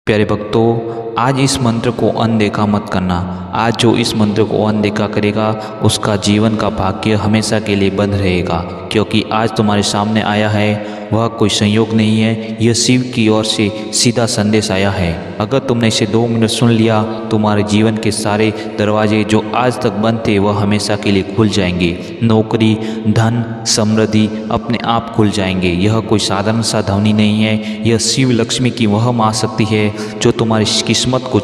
प्यारे भक्तों, आज इस मंत्र को अनदेखा मत करना। आज जो इस मंत्र को अनदेखा करेगा उसका जीवन का भाग्य हमेशा के लिए बंद रहेगा, क्योंकि आज तुम्हारे सामने आया है वह कोई संयोग नहीं है, यह शिव की ओर से सीधा संदेश आया है। अगर तुमने इसे 2 मिनट सुन लिया, तुम्हारे जीवन के सारे दरवाजे जो आज तक बंद थे वह हमेशा के लिए खुल जाएंगे। नौकरी, धन, समृद्धि अपने आप खुल जाएंगे। यह कोई साधारण सा ध्वनि नहीं है, यह शिव लक्ष्मी की वह महाशक्ति है जो तुम्हारी किस्मत को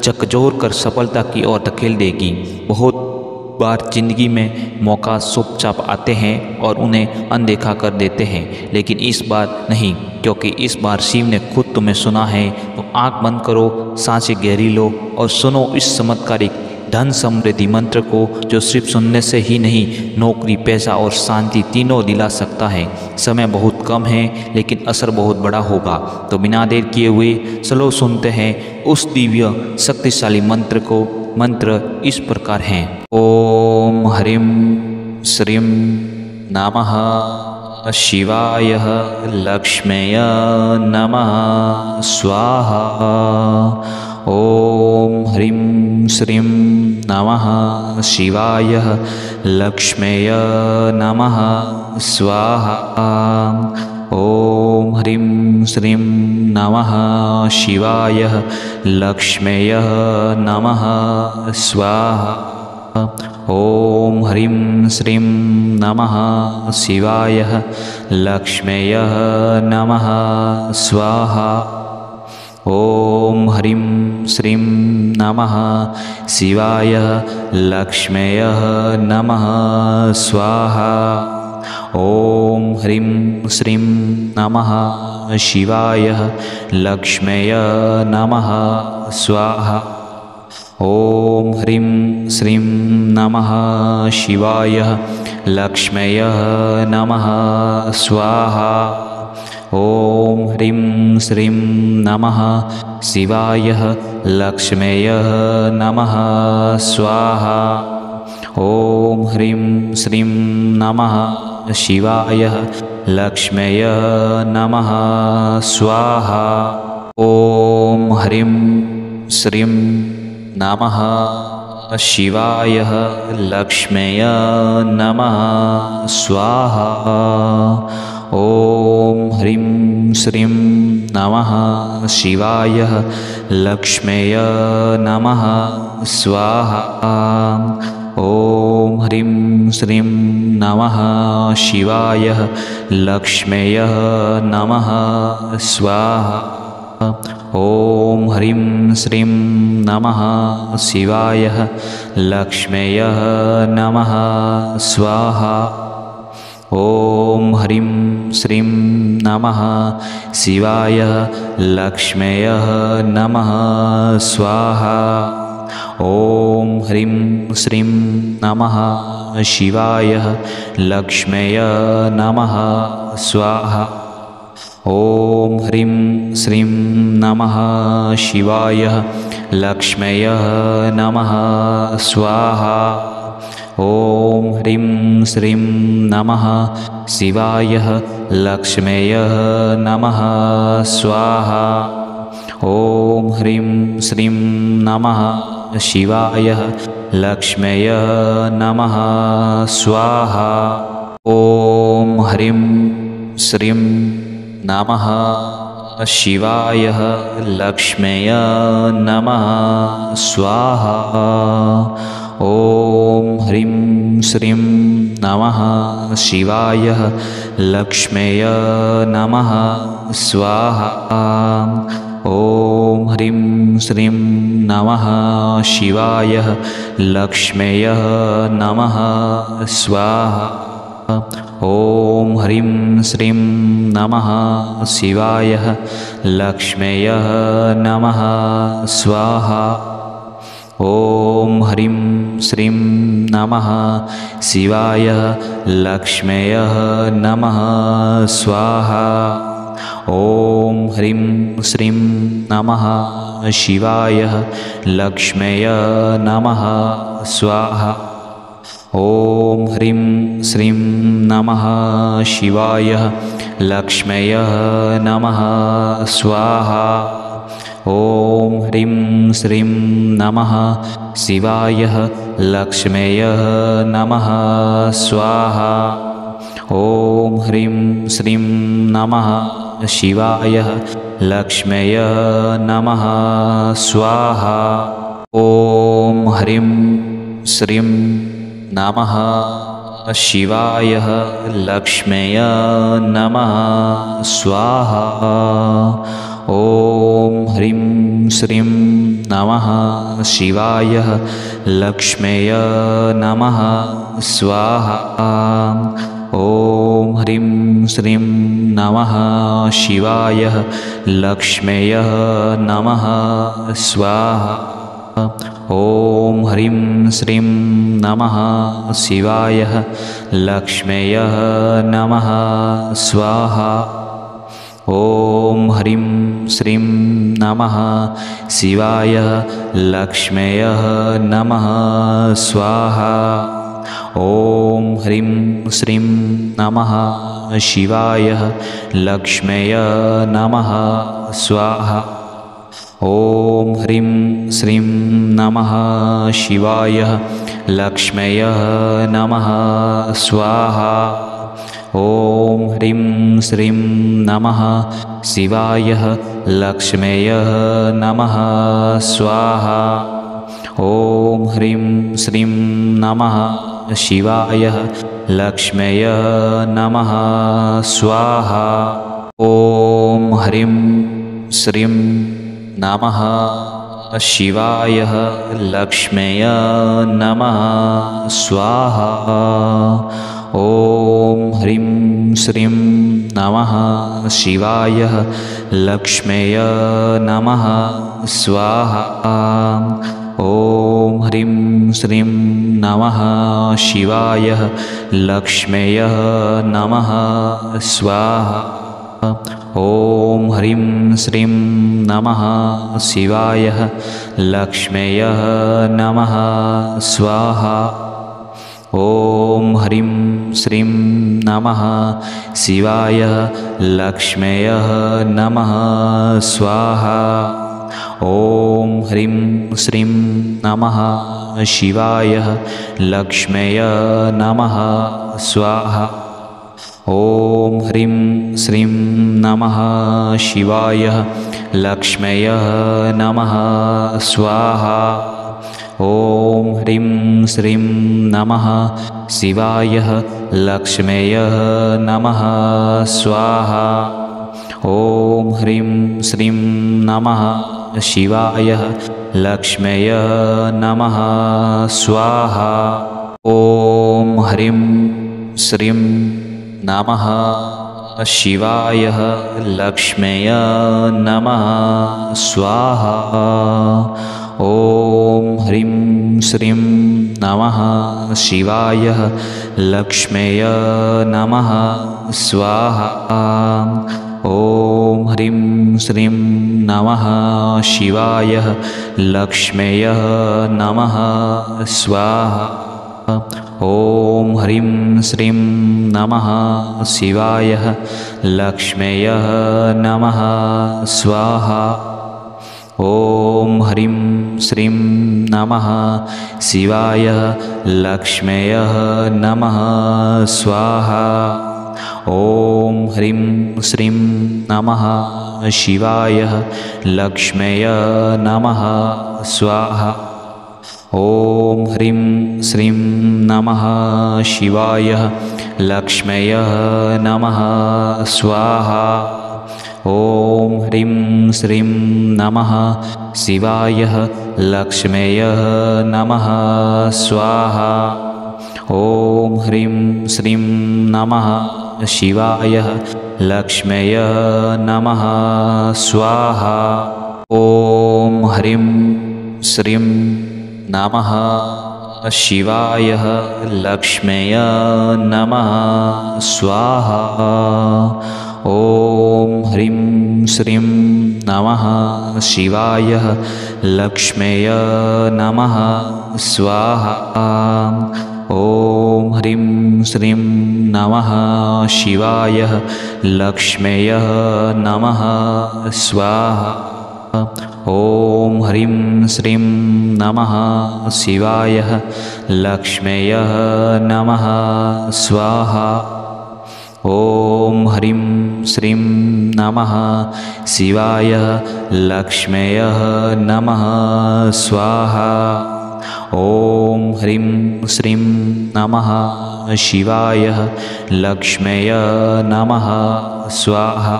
चकचोर कर सफलता की ओर धकेल देगी। बहुत बार जिंदगी में मौका चुपचाप आते हैं और उन्हें अनदेखा कर देते हैं, लेकिन इस बार नहीं, क्योंकि इस बार शिव ने खुद तुम्हें सुना है। तो आंख बंद करो, सांसें गहरी लो और सुनो इस चमत्कारिक धन समृद्धि मंत्र को, जो सिर्फ सुनने से ही नहीं, नौकरी, पैसा और शांति तीनों दिला सकता है। समय बहुत कम है लेकिन असर बहुत बड़ा होगा। तो बिना देर किए हुए चलो सुनते हैं उस दिव्य शक्तिशाली मंत्र को। मंत्र इस प्रकार हैं। ओम ह्रीं श्रीं नमः शिवाय लक्ष्म्यै नमः स्वाहा। ओम ह्रीं श्रीं नमः शिवाय लक्ष्म्यै नमः स्वाहा। ओम ह्रीं श्रीं नमः शिवाय लक्ष्म्यै नमः स्वाहा। ओम ह्रीं श्रीं नमः शिवाय लक्ष्म्यै नमः स्वाहा। ओम ह्रीं श्रीं नमः शिवाय लक्ष्म्यै नमः स्वाहा। ओम ह्रीं श्रीं नमः शिवाय लक्ष्म्यै नमः स्वाहा। ओम ह्रीं श्रीं नमः शिवाय लक्ष्म्यै नमः स्वाहा। ओम ह्रीं श्रीं नमः शिवाय लक्ष्म्यै नमः स्वाहा। ओम ह्रीं श्रीं नमः शिवाय लक्ष्म्यै नमः स्वाहा। ओम ह्रीं श्रीं नमः शिवाय लक्ष्म्यै नमः स्वाहा। ओम ह्रीं श्रीं नमः शिवाय लक्ष्म्यै नमः स्वाहा। ओम ह्रीं श्रीं नमः शिवाय लक्ष्म्यै नमः स्वाहा। ओम ह्रीं श्रीं नमः शिवाय लक्ष्म्यै नमः स्वाहा। ओम ह्रीं श्रीं नमः शिवाय लक्ष्म्यै नमः स्वाहा। ओम ह्रीं श्रीं नमः शिवाय लक्ष्म्यै नमः स्वाहा। ओम ह्रीं श्रीं नमः शिवाय लक्ष्म्यै नमः स्वाहा। ओम ह्रीं श्रीं नमः शिवाय लक्ष्म्यै नमः स्वाहा। ओम ह्रीं श्रीं नमः शिवाय लक्ष्म्यै नमः स्वाहा। ओम ह्रीं श्रीं नमः शिवाय लक्ष्म्यै नमः स्वाहा। ओम ह्रीं श्रीं नमः शिवाय लक्ष्म्यै नमः स्वाहा। ओम ह्रीं श्रीं नमः शिवाय लक्ष्म्यै नमः स्वाहा। ओम ह्रीं श्रीं नमः शिवाय लक्ष्म्यै नमः स्वाहा। ओम ह्रीं श्रीं नमः शिवाय लक्ष्म्यै नमः स्वाहा। ओम ह्रीं श्रीं नमः शिवाय लक्ष्म्यै नमः स्वाहा। ओम ह्रीं श्रीं नमः शिवाय लक्ष्म्यै नमः स्वाहा। ॐ ह्रीं श्रीं नमः शिवाय लक्ष्म्यै नमः स्वाहा। ॐ ह्रीं श्रीं नमः शिवाय लक्ष्म्यै नमः स्वाहा। ॐ ह्रीं श्रीं नमः शिवाय लक्ष्म्यै नमः स्वाहा। ॐ ह्रीं श्रीं नमः शिवाय लक्ष्म्यै नमः स्वाहा। ॐ ह्रीं श्रीं नमः शिवाय लक्ष्म्यै नमः स्वाहा। ॐ ह्रीं श्रीं नमः शिवाय लक्ष्म्यै नमः स्वाहा। ॐ ह्रीं श्रीं नमः शिवाय लक्ष्म्यै नमः स्वाहा। ॐ ह्रीं श्रीं नमः शिवाय लक्ष्म्यै नमः स्वाहा। ॐ ह्रीं श्रीं नमः शिवाय लक्ष्म्यै नमः स्वाहा। ॐ ह्रीं श्रीं नमः शिवाय लक्ष्म्यै नमः स्वाहा। ॐ ह्रीं श्रीं नमः शिवाय लक्ष्म्यै नमः स्वाहा। ॐ ह्रीं श्रीं नमः शिवाय लक्ष्म्यै नमः स्वाहा। ॐ ह्रीं श्रीं नमः शिवाय लक्ष्म्यै नमः स्वाहा। ॐ ह्रीं श्रीं नमः शिवाय लक्ष्म्यै नमः स्वाहा। ॐ ह्रीं श्रीं नमः शिवाय लक्ष्म्यै नमः स्वाहा। ॐ ह्रीं श्रीं नमः शिवाय लक्ष्म्यै नमः स्वाहा। ॐ ह्रीं श्रीं नमः शिवाय लक्ष्म्यै नमः स्वाहा। ॐ ह्रीं श्रीं नमः शिवाय लक्ष्म्यै नमः स्वाहा। ॐ ह्रीं श्रीं नमः शिवाय लक्ष्म्यै नमः स्वाहा। ॐ ह्रीं श्रीं नमः शिवाय लक्ष्म्यै नमः स्वाहा। ॐ ह्रीं श्रीं नमः शिवाय लक्ष्म्यै नमः स्वाहा। ॐ ह्रीं श्रीं नमः शिवाय लक्ष्म्यै नमः स्वाहा। ॐ ह्रीं श्रीं नमः शिवाय लक्ष्म्यै नमः स्वाहा। ॐ ह्रीं श्रीं नमः शिवाय लक्ष्म्यै नमः स्वाहा। ॐ ह्रीं श्रीं नमः शिवाय लक्ष्म्यै नमः स्वाहा। ॐ ह्रीं श्रीं नमः शिवाय लक्ष्म्यै नमः स्वाहा। ॐ ह्रीं श्रीं नमः शिवाय लक्ष्म्यै नमः स्वाहा। ॐ ह्रीं श्रीं नमः शिवाय लक्ष्म्यै नमः स्वाहा। ॐ ह्रीं श्रीं नमः शिवाय लक्ष्म्यै नमः स्वाहा। ॐ ह्रीं श्रीं नमः शिवाय लक्ष्म्यै नमः स्वाहा। ॐ ह्रीं श्रीं नमः शिवाय लक्ष्म्यै नमः स्वाहा। ॐ ह्रीं श्रीं नमः शिवाय लक्ष्म्यै नमः स्वाहा। ॐ ह्रीं श्रीं नमः शिवाय लक्ष्म्यै नमः स्वाहा। ॐ ह्रीं श्रीं नमः शिवाय लक्ष्म्यै नमः स्वाहा। ॐ ह्रीं श्रीं नमः शिवाय लक्ष्म्यै नमः स्वाहा।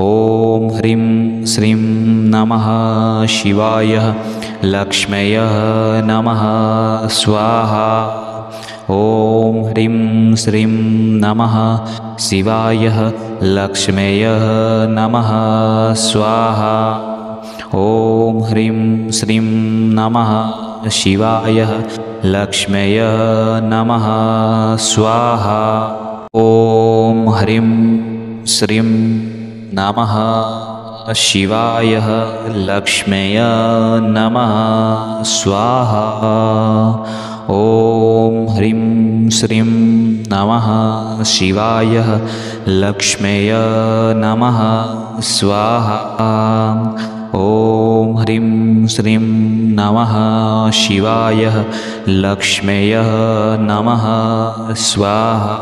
ॐ ह्रीं श्रीं नमः शिवाय लक्ष्म्यै नमः स्वाहा। ॐ ह्रीं श्रीं नमः शिवाय लक्ष्म्यै नमः स्वाहा। ॐ ह्रीं श्रीं नमः शिवाय लक्ष्म्यै नमः स्वाहा। ॐ ह्रीं श्रीं नमः शिवाय लक्ष्म्यै नमः स्वाहा। ॐ ह्रीं श्रीं नमः शिवाय लक्ष्म्यै नमः स्वाहा। ॐ ह्रीं श्रीं नमः शिवाय लक्ष्म्यै नमः स्वाहा।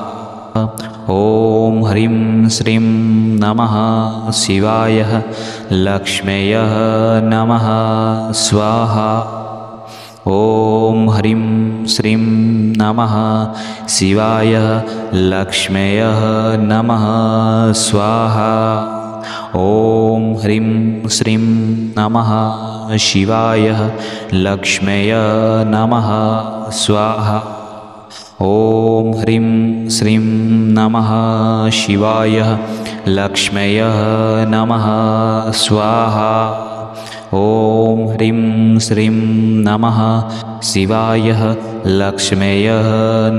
ॐ ह्रीं श्रीं नमः शिवाय लक्ष्म्यै नमः स्वाहा। ॐ ह्रीं श्रीं नमः शिवाय लक्ष्म्यै नमः स्वाहा। ॐ ह्रीं श्रीं नमः शिवाय लक्ष्म्यै नमः स्वाहा। ॐ ह्रीं श्रीं नमः शिवाय लक्ष्म्यै नमः स्वाहा। ॐ ह्रीं श्रीं नमः शिवाय लक्ष्म्यै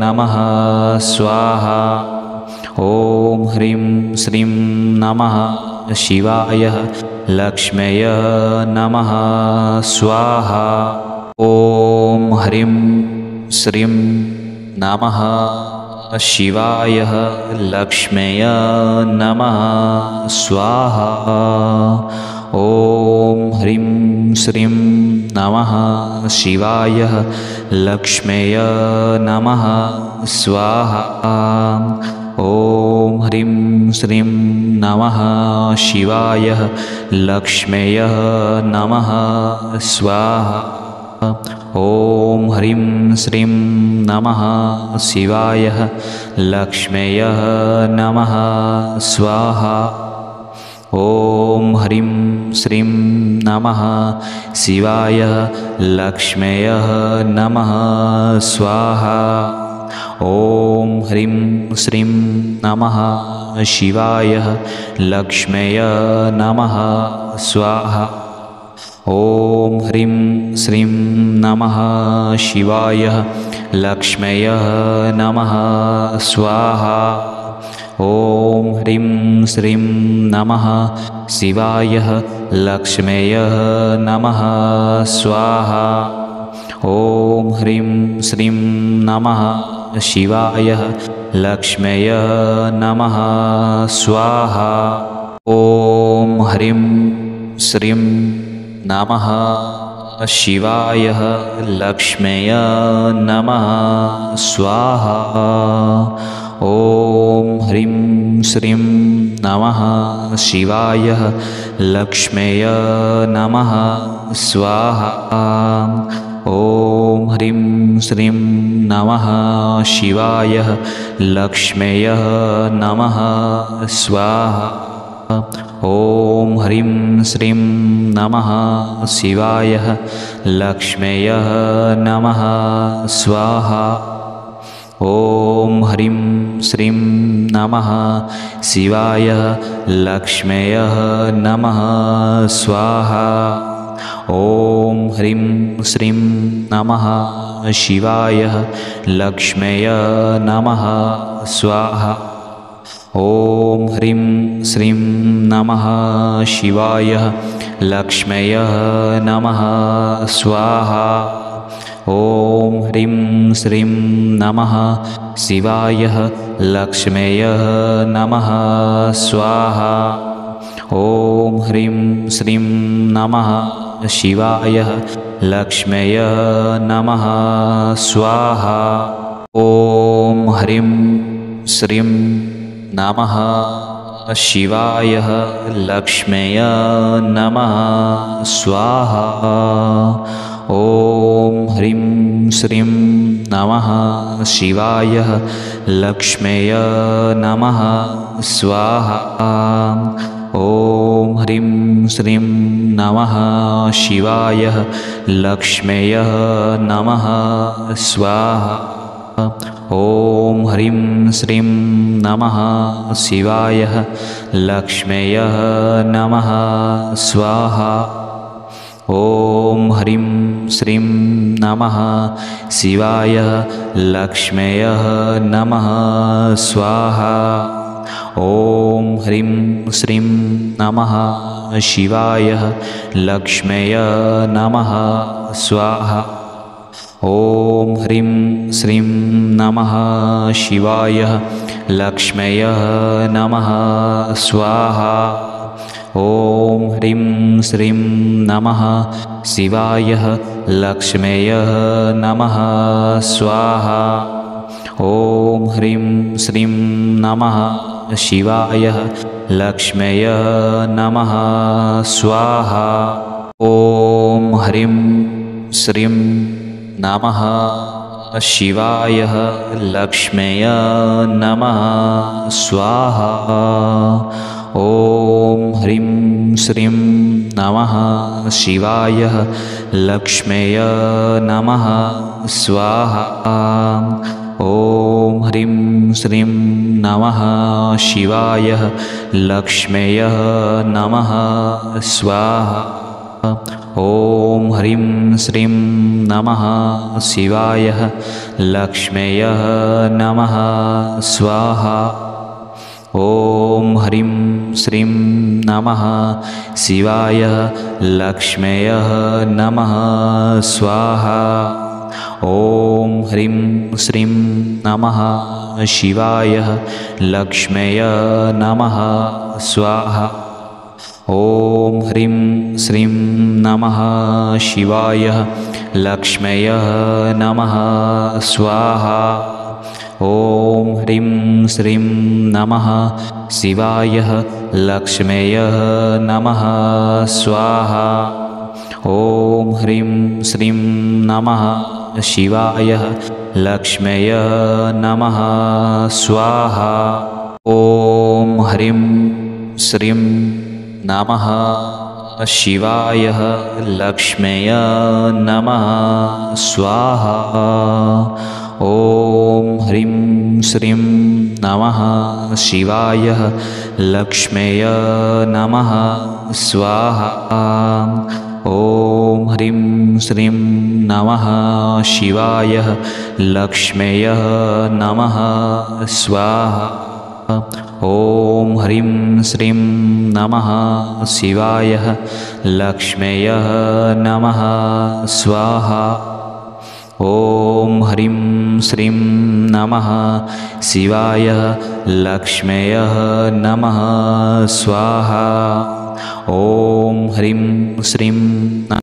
नमः स्वाहा। ॐ ह्रीं श्रीं नमः शिवाय लक्ष्म्यै नमः स्वाहा। ॐ ह्रीं श्रीं नमः शिवाय लक्ष्म्यै नमः स्वाहा। ॐ ह्रीं श्रीं नमः शिवाय लक्ष्म्यै नमः स्वाहा। ॐ ह्रीं श्रीं नमः शिवाय लक्ष्म्यै नमः स्वाहा। ॐ ह्रीं श्रीं नमः शिवाय लक्ष्म्यै नमः स्वाहा। ॐ ह्रीं श्रीं नमः शिवाय लक्ष्म्यै नमः स्वाहा। ॐ ह्रीं श्रीं नमः शिवाय लक्ष्म्यै नमः स्वाहा। ॐ ह्रीं श्रीं नमः शिवाय लक्ष्म्यै नमः स्वाहा। ॐ ह्रीं श्रीं नमः शिवाय लक्ष्म्यै नमः स्वाहा। ॐ ह्रीं श्रीं नमः शिवाय लक्ष्म्यै नमः स्वाहा। ॐ ह्रीं श्रीं नमः शिवाय लक्ष्म्यै नमः स्वाहा। ॐ ह्रीं श्रीं नमः शिवाय लक्ष्म्यै नमः स्वाहा। ॐ ह्रीं श्रीं नमः शिवाय लक्ष्म्यै नमः स्वाहा। ॐ ह्रीं श्रीं नमः शिवाय लक्ष्म्यै नमः स्वाहा। ॐ ह्रीं श्रीं नमः शिवाय लक्ष्म्यै नमः स्वाहा। ॐ ह्रीं श्रीं नमः शिवाय लक्ष्म्यै नमः स्वाहा। ॐ ह्रीं श्रीं नमः शिवाय लक्ष्म्यै नमः स्वाहा। ॐ ह्रीं श्रीं नमः शिवाय लक्ष्म्यै नमः स्वाहा। ॐ ह्रीं श्रीं नमः शिवाय लक्ष्म्यै नमः स्वाहा। ॐ ह्रीं श्रीं नमः शिवाय लक्ष्म्यै नमः स्वाहा। ॐ ह्रीं श्रीं नमः शिवाय लक्ष्म्यै नमः स्वाहा। ॐ ह्रीं श्रीं नमः शिवाय लक्ष्म्यै नमः स्वाहा। ॐ ह्रीं श्रीं नमः शिवाय लक्ष्म्यै नमः स्वाहा। ॐ ह्रीं श्रीं नमः शिवाय लक्ष्म्यै नमः स्वाहा। ॐ ह्रीं श्रीं नमः शिवाय लक्ष्म्यै नमः स्वाहा। ॐ ह्रीं श्रीं नमः शिवाय लक्ष्म्यै नमः स्वाहा। ॐ ह्रीं श्रीं नमः शिवाय लक्ष्म्यै नमः स्वाहा। ॐ ह्रीं श्रीं नमः शिवाय लक्ष्म्यै नमः स्वाहा। ॐ ह्रीं श्रीं नमः शिवाय लक्ष्म्यै नमः स्वाहा। ॐ ह्रीं श्रीं नमः शिवाय लक्ष्म्यै नमः स्वाहा। ॐ ह्रीं श्रीं नमः शिवाय लक्ष्म्यै नमः स्वाहा। ॐ ह्रीं श्रीं नमः शिवाय लक्ष्म्यै नमः स्वाहा। ॐ ह्रीं श्रीं नमः शिवाय लक्ष्म्यै नमः स्वाहा। ॐ ह्रीं श्रीं नमः शिवाय लक्ष्म्यै नमः स्वाहा। ॐ ह्रीं श्रीं नमः शिवाय लक्ष्म्यै नमः स्वाहा। ॐ ह्रीं श्रीं नमः शिवाय लक्ष्म्यै नमः स्वाहा। ॐ ह्रीं श्रीं नमः शिवाय लक्ष्म्यै नमः स्वाहा। ॐ ह्रीं श्रीं नमः शिवाय लक्ष्म्यै नमः स्वाहा। ॐ ह्रीं श्रीं नमः शिवाय लक्ष्म्यै नमः स्वाहा। ॐ ह्रीं श्रीं नमः शिवाय लक्ष्म्यै नमः स्वाहा। ॐ ह्रीं श्रीं नमः शिवाय लक्ष्म्यै नमः स्वाहा। ॐ ह्रीं श्रीं नमः शिवाय लक्ष्म्यै नमः स्वाहा। ॐ ह्रीं श्रीं